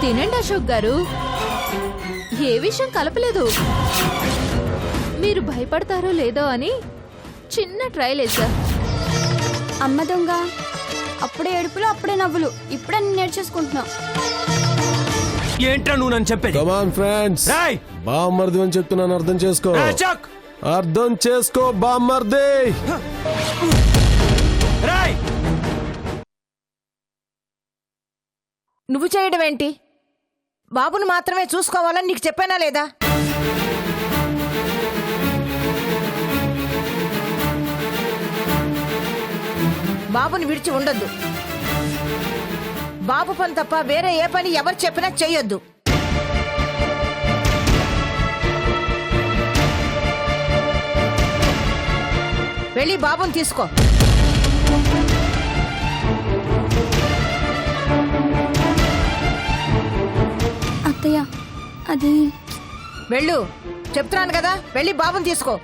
తినండి అశోక్ గారు, ఏ విషయం కలపలేదు. మీరు భయపడతారో లేదో అని చిన్న ట్రైల్ వేసా. అమ్మ దొంగ, అప్పుడే ఏడుపులు అప్పుడే నవ్వులు, ఇప్పుడే నేను నేర్చేసుకుంటున్నావు. ఏంట్రా నువ్వు నన్ను చెప్పేది? కమ్ ఆన్ ఫ్రెండ్స్, బామ్మర్ది అని చెప్తున్నాను, అర్థం చేసుకో. అర్థం చేసుకో బామ్మర్ది. నువ్వు చేయడం ఏంటి? బాబును మాత్రమే చూసుకోవాలని నీకు చెప్పానా లేదా? బాబుని విడిచి ఉండొద్దు. బాబు పని తప్ప వేరే ఏ పని ఎవరు చెప్పినా చెయ్యొద్దు. వెళ్ళి బాబుని తీసుకో. అత్తయ్య, అది వెళ్ళు, చెప్తున్నాను కదా, వెళ్ళి బాబుని తీసుకో.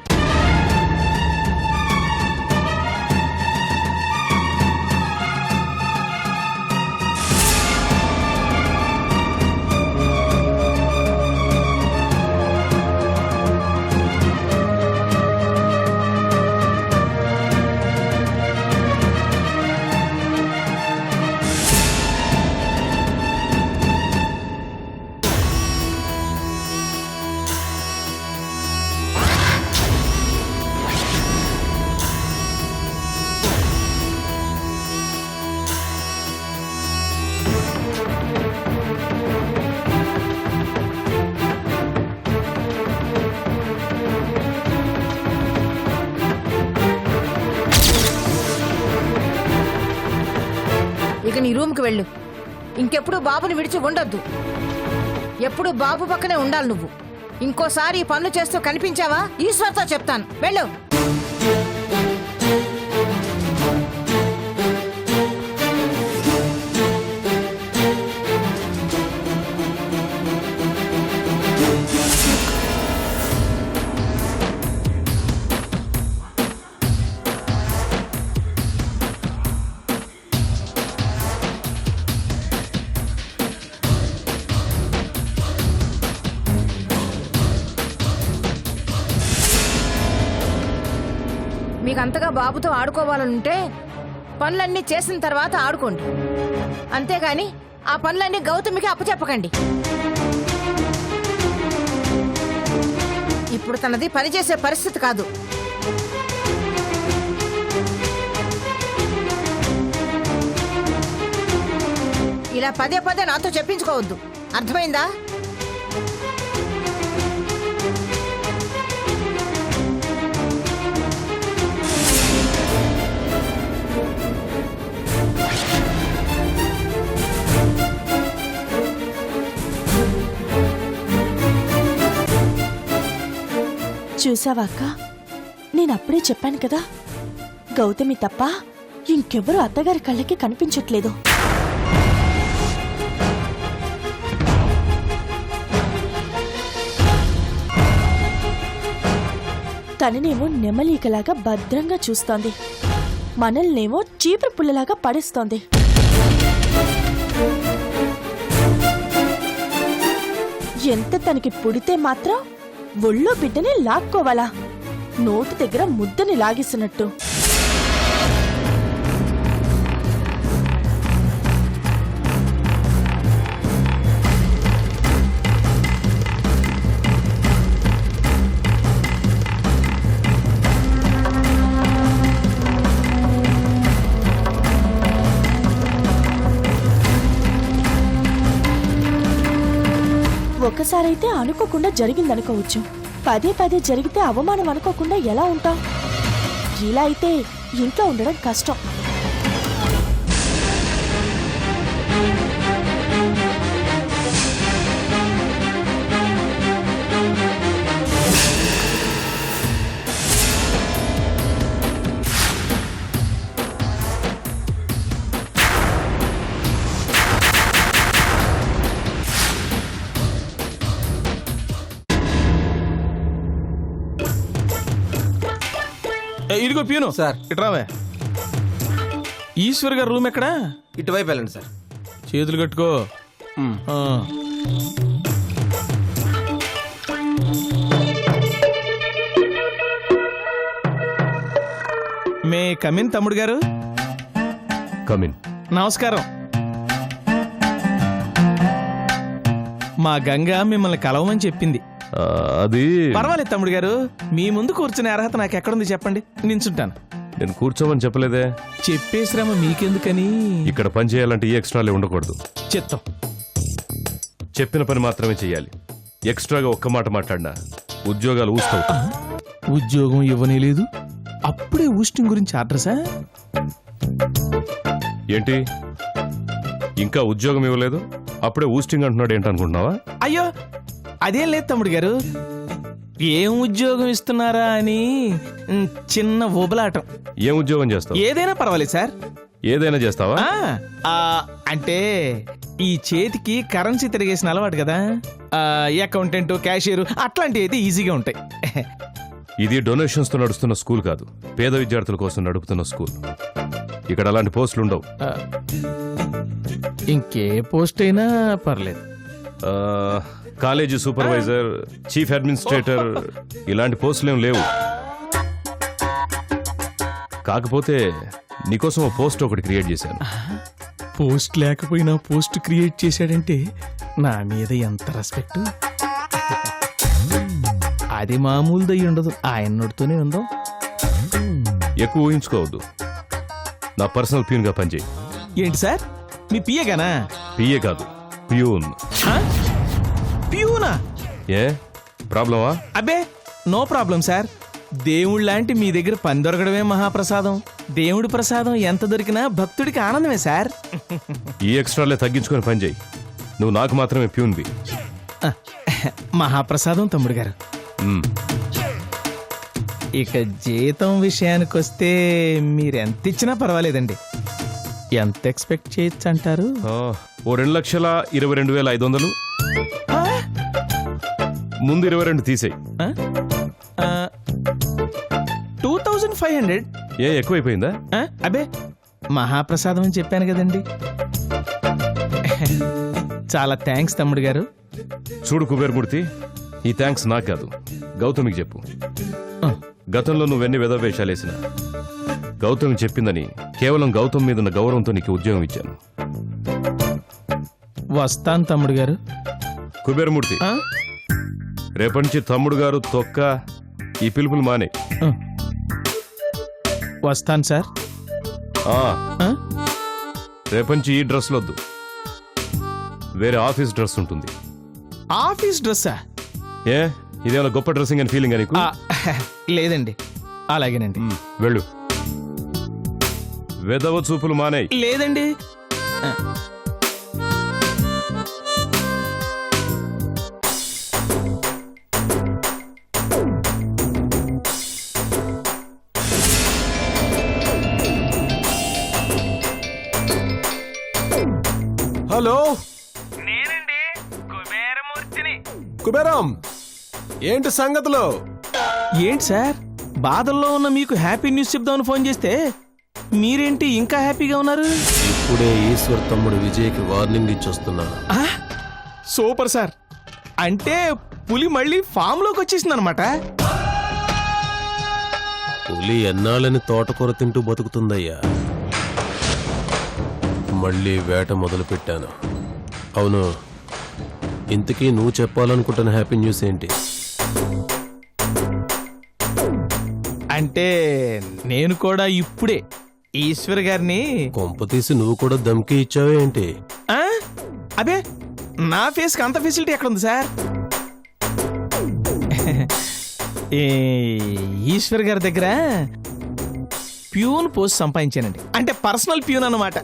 ఇక నీ రూమ్కి వెళ్ళు. ఇంకెప్పుడు బాబుని విడిచి ఉండొద్దు. ఎప్పుడు బాబు పక్కనే ఉండాలి నువ్వు. ఇంకోసారి ఈ పనులు చేస్తూ కనిపించావా ఈశ్వర్తో చెప్తాను. వెళ్ళు. మీకంతగా బాబుతో ఆడుకోవాలనుంటే పనులన్నీ చేసిన తర్వాత ఆడుకోండి. అంతేగాని ఆ పనులన్నీ గౌతమికి అప్పచెప్పకండి. ఇప్పుడు తనది పనిచేసే పరిస్థితి కాదు. ఇలా పదే పదే నాతో చెప్పించుకోవద్దు, అర్థమైందా? చూసావా అక్క, నేనప్పుడే చెప్పాను కదా, గౌతమి తప్ప ఇంకెవరూ అత్తగారి కళ్ళకి కనిపించట్లేదు. తననేమో నెమలీకలాగా భద్రంగా చూస్తోంది, మనల్నేమో చీపురు పుల్లలాగా పడేస్తోంది. ఎంత తనకి పుడితే మాత్రం ఒళ్ళో బిడ్డని లాక్కోవాలా, నోటి దగ్గర ముద్దని లాగేసినట్టు. ఒకసారైతే అనుకోకుండా జరిగిందనుకోవచ్చు, పదే పదే జరిగితే అవమానం అనుకోకుండా ఎలా ఉంటాం? ఇలా అయితే ఇంట్లో ఉండడం కష్టం. ఇదిగో పీను సార్. ఇట్రావే. ఈశ్వర్ గారు రూమ్ ఎక్కడా? ఇటువైపు వెళ్ళండి సార్. చేతులు కట్టుకో. ఆ. మే కమిన్ తమ్ముడు గారు. కమిన్. నమస్కారం. మా గంగ మిమ్మల్ని కలవమని చెప్పింది. అది పర్వాలేదు తమ్ముడు గారు, మీ ముందు కూర్చునే అర్హత నాకు ఎక్కడుంది చెప్పండి, నించుంటాను. నేను కూర్చోమని చెప్పలేదే. చెప్పే శ్రమ మీకెందుకని. ఇక్కడ పని చేయాలంటే ఈ ఎక్స్ట్రాలే ఉండకూడదు. చిత్తం. చెప్పిన పని మాత్రమే చెయ్యాలి. ఎక్స్ట్రాగా ఒక్క మాట మాట్లాడినా ఉద్యోగాలు ఊస్తావు. ఉద్యోగం ఇవ్వనే లేదు, అప్పుడే ఊస్టింగ్ గురించి అడ్రసా? ఏంటి ఇంకా ఉద్యోగం ఇవ్వలేదు, అప్పుడే ఊస్టింగ్ అంటున్నాడు ఏంటనుకుంటున్నావా? అయ్యో అదేం లేదు తమ్ముడు గారు, ఏం ఉద్యోగం ఇస్తున్నారా అని చిన్న ఊబలాటం. ఏం ఉద్యోగం చేస్తావు? ఏదైనా పర్వాలేదు సార్. ఏదైనా చేస్తావా? అంటే ఈ చేతికి కరెన్సీ తిరిగేసిన అలవాటు కదా, అకౌంటెంట్, క్యాషియర్ అట్లాంటివి అయితే ఈజీగా ఉంటాయి. ఇది డొనేషన్స్ తో నడుస్తున్న స్కూల్ కాదు, పేద విద్యార్థుల కోసం నడుపుతున్న స్కూల్. ఇక్కడ అలాంటి పోస్టులు ఉండవు. ఇంకే పోస్ట్ అయినా పర్లేదు. కాలేజీ సూపర్వైజర్, చీఫ్ అడ్మినిస్ట్రేటర్ ఇలాంటి పోస్టులు ఏం లేవు. కాకపోతే నీకోసం ఓ పోస్ట్ ఒకటి క్రియేట్ చేశాను. పోస్ట్ లేకపోయినా పోస్ట్ క్రియేట్ చేశాడంటే నా మీద ఎంత రెస్పెక్ట్. అది మామూలుదై ఉండదు, ఆయన నోటితోనే ఉందాం. ఎక్కువ ఊహించుకోవద్దు. నా పర్సనల్ ప్యూన్ గా పనిచేయి. ఏంటి సార్, మీ పియ్యగానా? పిఏ కాదు, ప్యూన్. ప్యూనా? ఏ ప్రాబ్లమా? అబ్బే నో ప్రాబ్లం సార్. దేవుళ్ళ లాంటి మీ దగ్గర పని దొరకడమే మహాప్రసాదం. దేవుడి ప్రసాదం ఎంత దొరికినా భక్తుడికి ఆనందమే సార్. ఈ ఎక్స్ట్రాలే తగ్గించుకొని పని చేయి. నువ్వు నాకు మాత్రమే ప్యూన్వి. మహాప్రసాదం తమ్ముడు గారు. ఇక జీతం విషయానికి వస్తే మీరెంత ఇచ్చినా పర్వాలేదండి. ఎంత ఎక్స్పెక్ట్ చేయొచ్చు అంటారు? ఓ 2,22,500. ముందు 22 తీసేయి. 2,500. ఏ ఎక్కువైపోయిందా? అబే మహాప్రసాదం అని చెప్పాను కదండి. చాలా థ్యాంక్స్ తమ్ముడు గారు. చూడు కుబేరమూర్తి, ఈ థ్యాంక్స్ నాకు కాదు, గౌతమికి చెప్పు. గతంలో నువ్వెన్ని వెధవేషాలేసినా గౌతమి చెప్పిందని కేవలం గౌతమ్ మీద ఉన్న గౌరవంతో నీకు ఉద్యోగం ఇచ్చాను. వస్తాను తమ్ముడు గారు. కుబేరమూర్తి, రేపటి నుంచి తమ్ముడు గారు, తొక్క ఈ పిలుపులు మానే. వస్తాను సార్. రేపటి నుంచి ఈ డ్రెస్లు వద్దు, వేరే ఆఫీస్ డ్రెస్ ఉంటుంది. ఆఫీస్ డ్రెస్సా? ఏ ఇదేమైనా గొప్ప డ్రెస్సింగ్ అని ఫీలింగ్ నీకు? లేదండి. అలాగేనండి. వెళ్ళు. వెదవ చూపులు మానేయ్. లేదండి. హలో, నేనండి కుబేరమూర్తిని. కుబేరం, ఏంటి సంగతులు? ఏంటి సార్, బాధల్లో ఉన్న మీకు హ్యాపీ న్యూస్ చెప్దామని ఫోన్ చేస్తే మీరేంటి ఇంకా హ్యాపీగా ఉన్నారు? ఇప్పుడే ఈశ్వర్ తమ్ముడు విజయ్కి వార్నింగ్ ఇచ్చొస్తున్నా. Super sir. అంటే పులి మళ్ళీ ఫామ్ లోకి వచ్చేసింది అనమాట. పులి ఎన్నాళ్ళని తోటకూర తింటూ బతుకుతుందయ్యా. మళ్ళీ వేట మొదలు పెట్టాను. అవును, ఇంతకీ నువ్వు చెప్పాలనుకుంటున్న హ్యాపీ న్యూస్ ఏంటి? అంటే నేను కూడా ఇప్పుడే ఈశ్వర్ గారిని కొంప తీసి నువ్వు కూడా దమ్కి ఇచ్చావే ఏంటి? అబే నా ఫేస్కి అంత ఫెసిలిటీ ఎక్కడుంది సార్? ఈశ్వర్ గారి దగ్గర ప్యూన్ పోస్ట్ సంపాదించానండి. అంటే పర్సనల్ ప్యూన్ అన్నమాట.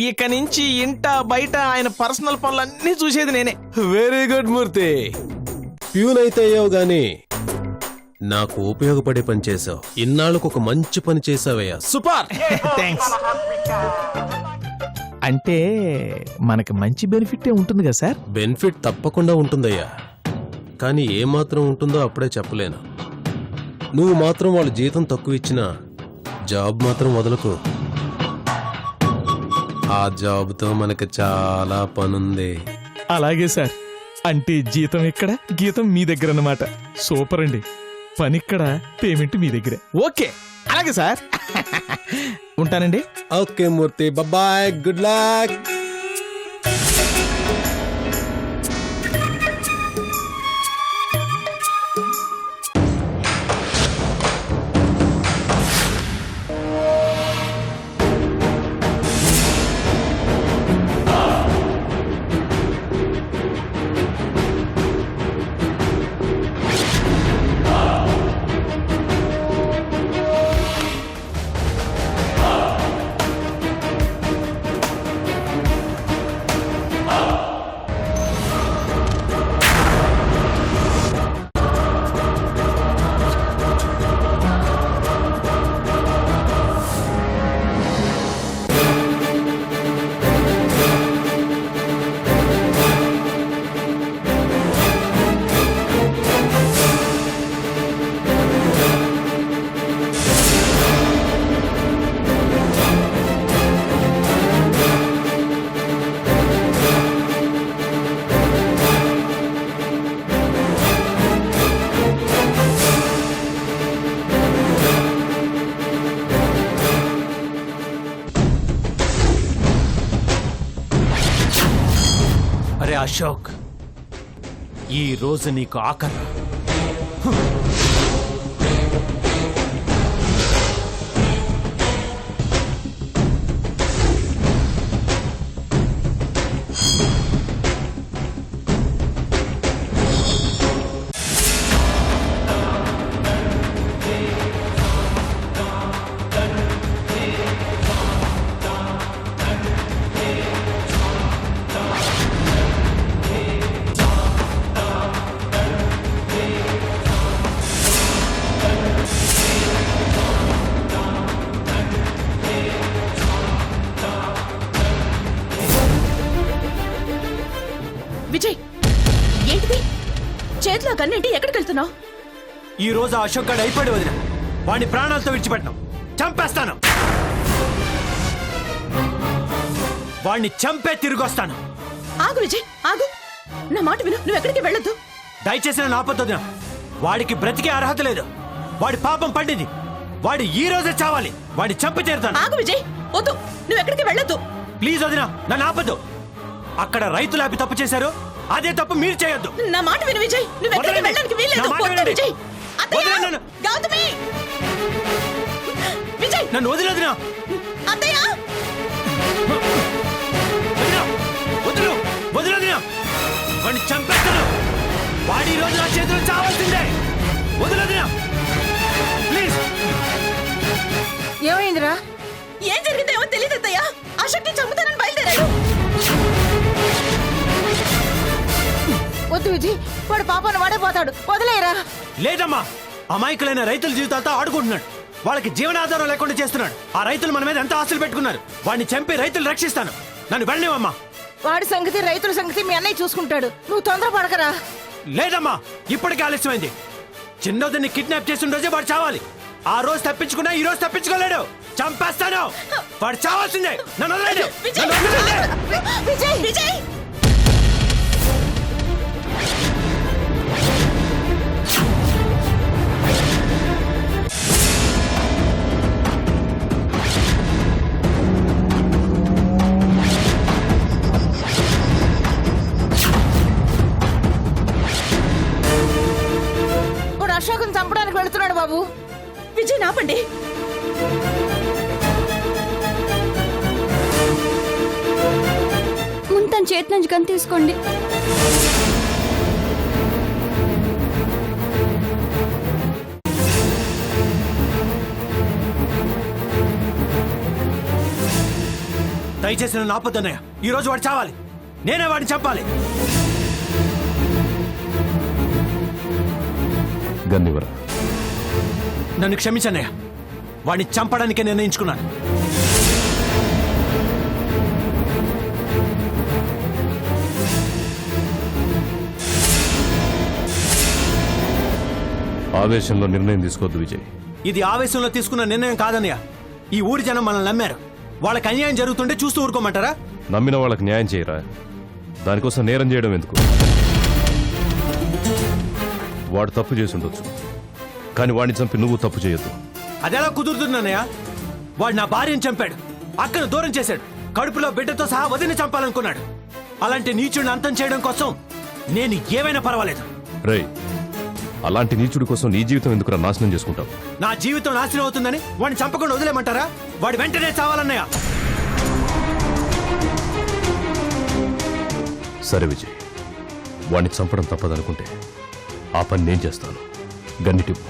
ఇక నుంచి ఇంట బయట ఆయన పర్సనల్ పనులన్నీ చూసేది నేనే. వెరీ గుడ్ మూర్తి. ప్యూన్ అయితే అయ్యావు గాని నాకు ఉపయోగపడే పని చేసావు. ఇన్నాళ్ళకు ఒక మంచి పని చేసావయ్యా. సూపర్. థ్యాంక్స్. అంటే మనకి మంచి బెనిఫిట్ ఉంటుంది కదా సార్? బెనిఫిట్ తప్పకుండా ఉంటుందయ్యా, కానీ ఏమాత్రం ఉంటుందో అప్పుడే చెప్పలేను. నువ్వు మాత్రం వాళ్ళ జీతం తక్కువ ఇచ్చినా జాబ్ మాత్రం వదలకు. ఆ జాబ్తో మనకి చాలా పనుంది. అలాగే సార్. అంటే జీతం ఎక్కడ, గీతం మీ దగ్గర అన్నమాట. సూపర్ అండి. పని ఇక్కడ, పేమెంట్ మీ దగ్గరే. ఓకే, అలాగే సార్. ఉంటానండి. ఓకే మూర్తి, బాయ్, గుడ్ లక్. అరే అశోక్, ఈ రోజు నీకు ఆఖరు. విజయ్, ఏంటిది? చేతిలో గన్నేంటి? ఎక్కడికి వెళ్తున్నావు? ఈ రోజు ఆ అశోక్ గడు అయిపోయాడు వదిన. వాడిని ప్రాణాలతో విడిచిపెట్టను, చంపేస్తాను. వాడిని చంపే తిరిగి వస్తాను. ఆగు విజయ్, ఆగు. నా మాట విను, నువ్వు ఎక్కడికి వెళ్ళొద్దు. దయచేసి నన్ను ఆపొద్దు వదిన. వాడికి బ్రతికే అర్హత లేదు. వాడి పాపం పండింది. వాడు ఈ రోజే చావాలి. వాడిని చంపి తీరుతాను. ఆగు విజయ్, వద్దు, నువ్వు ఎక్కడికి వెళ్ళొద్దు. ప్లీజ్ వదిన, నన్ను ఆపొద్దు. అక్కడ రైతులు ఆపి తప్పు చేశారు, అదే తప్పు మీరు చేయొద్దు. నా మాట విను విజయ్, నువ్వు ఎక్కడికి వదలండి. వెళ్ళడానికి వీల్లేదు. నా మాట వద్దు వినండి. విజయ్. అత్తయ్య! వదలండి నన్ను. గౌతమి! విజయ్! నన్ను వదిలేదునా? అత్తయ్య! వదిలు, వదిలేదునా? వాడిని చంపేస్తాను. వాడి ఈ రోజు నా చేతిలో చావాల్సిందే. వదిలేదునా? ప్లీజ్. ఏమైందిరా? ఏం జరిగిందో ఏమో తెలియదు అత్తయ్య. అశోక్ని చంపుతానని బయలుదేరాడు. వద్దు విజయ్, వాడు పాపాన్ని వాడే పోతాడు. వదిలేయరా. లేదమ్మా, అమాయకులైన రైతుల జీవితాలతో ఆడుకుంటున్నాడు. వాళ్ళకి జీవనాధారం లేకుండా చేస్తున్నాడు. ఆ రైతులు మన మీద ఎంత ఆశలు పెట్టుకున్నారు. వాడిని చంపి రైతులు రక్షిస్తాను. నన్ను వెళ్ళనివమ్మా. వాడి సంగతి, రైతుల సంగతి మీ అన్నయ్య చూసుకుంటాడు. నువ్వు తొందరపడకరా. లేదమ్మా, ఇప్పటికే ఆలస్యమైంది. చిన్నోదిని కిడ్నాప్ చేసిన రోజే వాడు చావాలి. ఆ రోజు తప్పించుకున్నా ఈ రోజు తప్పించుకోలేడు. చంపేస్తాను. వాడు చావాల్సిందే. నన్ను వదలండి. విజయ్! నన్ను వదలండి. విజయ్! విజయ్! వాడు అశోక్ని చంపడానికి వెళుతున్నాడు బాబు. విజయ్, నాపండి. ముందు తన చేతి నుంచి గన్ తీసుకోండి. దయచేసి నన్ను ఆపొద్దన్నయ్య. ఈ రోజు వాడు చావాలి. నేనే వాడిని చంపాలి. గన్నివరా. నన్ను క్షమించన్నయ్య. వాడిని చంపడానికే నిర్ణయించుకున్నాను. ఆవేశంలో నిర్ణయం తీసుకోవద్దు విజయ్. ఇది ఆవేశంలో తీసుకున్న నిర్ణయం కాదన్నయ్య. ఈ ఊరి జనం మనల్ని నమ్మారు. వాళ్ళకి అన్యాయం జరుగుతుంటే చూస్తూ ఊరుకోమంటారా? నమ్మిన వాళ్ళకి న్యాయం చేయరా? దానికోసం నేరం చేయడం ఎందుకు? వాడు తప్పు చేసి ఉండొచ్చు, కానీ వాడిని చంపి నువ్వు తప్పు చేయొద్దు. అదెలా కుదురుతుందన్నయ్య? వాడు నా భార్యను చంపాడు, అక్కను దూరం చేశాడు, కడుపులో బిడ్డతో సహా వదిలి చంపాలనుకున్నాడు. అలాంటి నీచుడిని అంతం చేయడం కోసం నేను ఏమైనా పర్వాలేదు. రేయ్, అలాంటి నీచుడి కోసం నీ జీవితం ఎందుకురా నాశనం చేసుకుంటావు? నా జీవితం నాశనం అవుతుందని వాడిని చంపకుండా వదిలేమంటారా? వాడు వెంటనే చావాలన్నయ్య. సరే విజయ్, వాడిని చంపడం తప్పదనుకుంటే ఆ పని నేను చేస్తాను. గన్నిటివ్వు.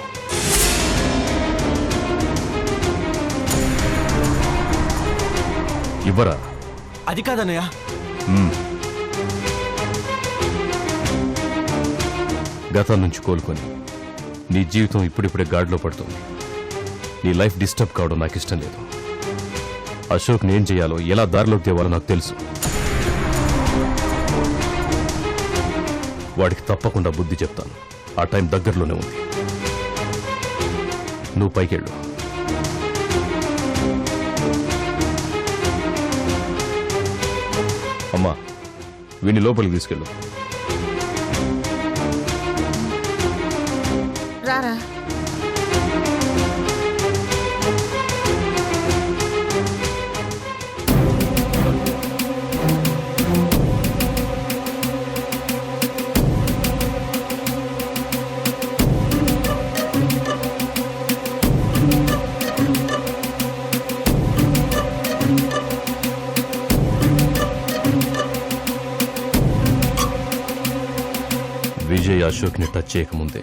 ఇవ్వరా? అది కాదన్నయ్య. గతం నుంచి కోలుకొని నీ జీవితం ఇప్పుడిప్పుడే గాడిలో పడుతుంది. నీ లైఫ్ డిస్టర్బ్ కావడం నాకు ఇష్టం లేదు. అశోక్ నేను చేయాలో, ఎలా దారిలోకి తేవాలో నాకు తెలుసు. వాడికి తప్పకుండా బుద్ధి చెప్తాను. ఆ టైం దగ్గరలోనే ఉంది. నువ్వు పైకెళ్ళు. అమ్మా, వీడిని లోపలికి తీసుకెళ్ళు. రారా. విజయ్ అశోక్ని టచ్ చేయకముందే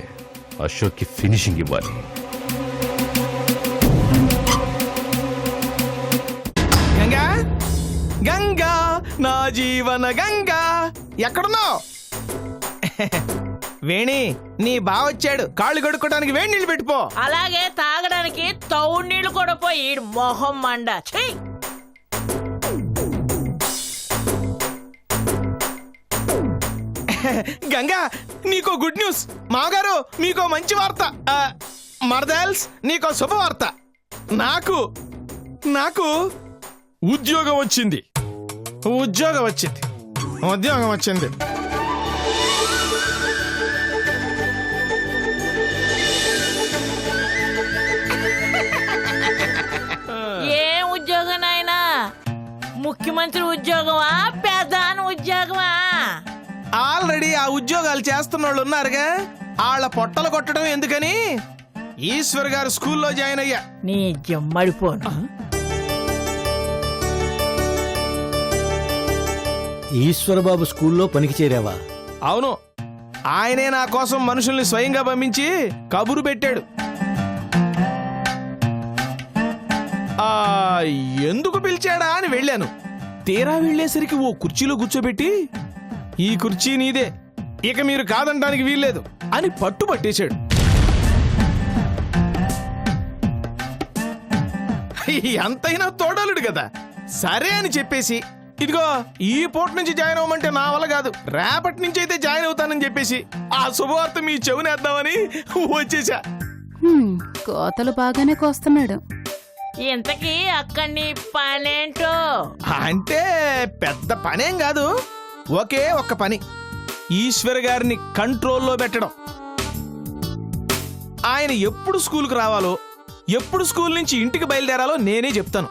అశోక్కి ఫినిషింగ్ ఇవ్వాలి. గంగా, గంగా, నా జీవన గంగా, ఎక్కడున్నావు? వేణి, నీ బావ వచ్చాడు. కాళ్ళు కడుక్కోవడానికి వేడి నీళ్ళు పెట్టుకో. అలాగే తాగడానికి తౌడు నీళ్లు కూడా పోయి మొహం మండ. ఛీ! గంగా, నీకో గుడ్ న్యూస్. మామగారు, మీకో మంచి వార్త. మర్దల్స్, నీకో శుభవార్త. నాకు నాకు ఉద్యోగం వచ్చింది. ఉద్యోగం వచ్చింది. ఉద్యోగం వచ్చింది. ఏం ఉద్యోగం నాయనా? ముఖ్యమంత్రి ఉద్యోగమా, ప్రధాన ఉద్యోగమా? ఆల్రెడీ ఆ ఉద్యోగాలు చేస్తున్న వాళ్ళు ఉన్నారుగా, వాళ్ళ పొట్టలు కొట్టడం ఎందుకని ఈశ్వర్ గారు స్కూల్లో జాయిన్ అయ్యా. నీ జమ్మడిపోను. ఈశ్వరబాబు స్కూల్లో పనికి చేరావా? అవును, ఆయనే నా కోసం మనుషుల్ని స్వయంగా పంపించి కబురు పెట్టాడు. ఎందుకు పిలిచాడా అని వెళ్ళాను. తీరా వెళ్ళేసరికి ఓ కుర్చీలో కూర్చోబెట్టి, ఈ కుర్చీ నీదే, ఇక మీరు కాదనడానికి వీల్లేదు అని పట్టుబట్టేశాడు. ఎంతైనా తోడలుడు కదా. సరే అని చెప్పేసి, ఇదిగో ఈ పూట నుంచి జాయిన్ అవ్వమంటే నా వల్ల కాదు, రేపటి నుంచి అయితే జాయిన్ అవుతానని చెప్పేసి ఆ శుభవార్త మీ చెవునేద్దామని వచ్చేసా. కోతలు బాగానే కోస్తున్నాడు. ఇంతకీ అక్కడి పనేంటో? అంటే పెద్ద పనేం కాదు, ఒకే ఒక్క పని. ఈశ్వర్ గారిని కంట్రోల్లో పెట్టడం. ఆయన ఎప్పుడు స్కూల్కి రావాలో, ఎప్పుడు స్కూల్ నుంచి ఇంటికి బయలుదేరాలో నేనే చెప్తాను.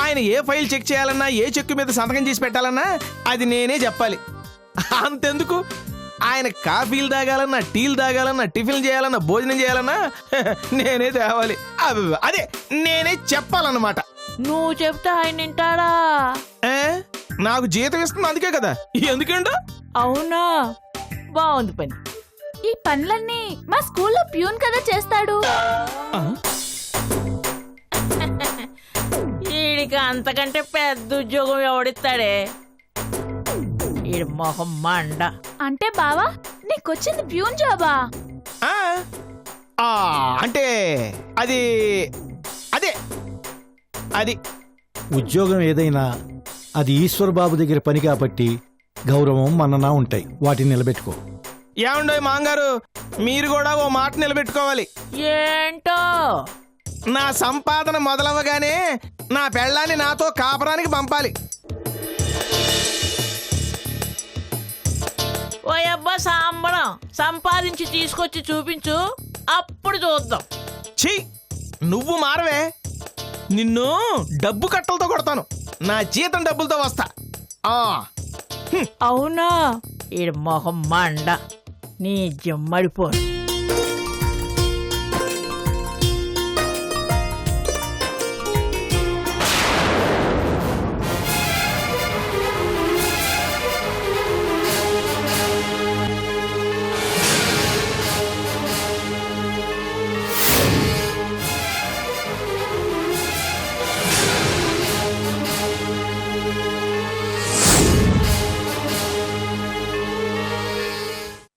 ఆయన ఏ ఫైల్ చెక్ చేయాలన్నా, ఏ చెక్కు మీద సంతకం చేసి పెట్టాలన్నా అది నేనే చెప్పాలి. అంతెందుకు, ఆయన కాఫీలు తాగాలన్నా, టీలు తాగాలన్నా, టిఫిన్ చేయాలన్నా, భోజనం చేయాలన్నా నేనే తేవాలి. అదే నేనే చెప్పాలన్నమాట. నువ్వు చెప్తే ఆయన వింటాడా? నాకు జీతం ఇస్తుంది అందుకే కదా, ఎందుకంటే. అవునా, బాగుంది పని. ఈ పనులన్నీ మా స్కూల్లో ప్యూన్ కదా చేస్తాడు. వీడికి అంతకంటే పెద్ద ఉద్యోగం ఎవడిస్తాడే? ఈడి మొహం మండ. అంటే బావా, నీకొచ్చింది ప్యూన్ జాబా? అంటే అది అదే అది ఉద్యోగం ఏదైనా అది ఈశ్వరబాబు దగ్గర పని కాబట్టి గౌరవం మన్ననా ఉంటాయి. వాటిని నిలబెట్టుకో. ఏమండో మాంగారు, మీరు కూడా ఓ మాట నిలబెట్టుకోవాలి. ఏంటో? నా సంపాదన మొదలవగానే నా పెళ్ళాన్ని నాతో కాపురానికి పంపాలి. ఓయబ్బా సాంబడం సంపాదించి తీసుకొచ్చి చూపించు, అప్పుడు చూద్దాం. ఛీ, నువ్వు మారవే. నిన్ను డబ్బు కట్టలతో కొడతాను. నా జీతం డబ్బులతో వస్తా. ఆ అవునా? ఈడు మొహం మండ నీ జమ్మడిపోను.